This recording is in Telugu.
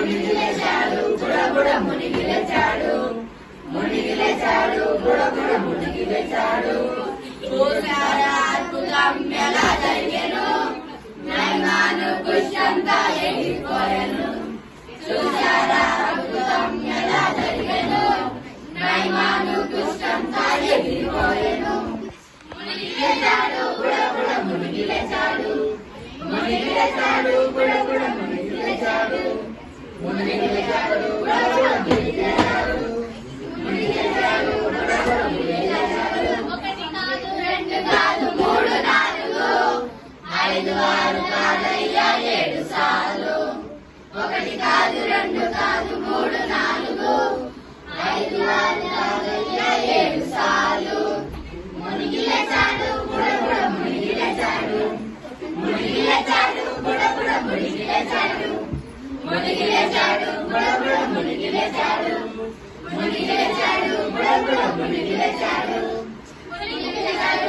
మునిగి లేచాడు బుడబుడ మునిగి లేచాడు మునిగి లేచాడు బుడబుడ మునిగి లేచాడు చూసారా అద్భుతం ఎలా జరిగెను నయమాను కుష్ఠంతా ఎగిరిపోయెను చూసారా అద్భుతం ఎలా జరిగెను నయమాను కుష్ఠంతా ఎగిరిపోయెను మునిగి లేచాడు బుడబుడ మునిగి లేచాడు మునిగి లేచాడు బుడబుడ మునిగి లేచాడు మునిగి లేచాడు బుడబుడ మునిగి లేచాడు మునిగి లేచాడు బుడబుడ మునిగి లేచాడు ఒకటి కాదు రెండు కాదు మూడు నాలుగు ఐదు ఆరు కాదయ్యా ఏడు సార్లు ఒకటి కాదు రెండు కాదు మూడు నాలుగు ఐదు ఆరు కాదయ్యా ఏడు సార్లు మునిగి లేచాడు బుడబుడ మునిగి లేచాడు మునిగి లేచాడు బుడబుడ మునిగి లేచాడు మునిగి లేచాడు బుడబుడ మునిగి లేచాడు మునిగి లేచాడు బుడబుడ మునిగి లేచాడు మునిగి లేచాడు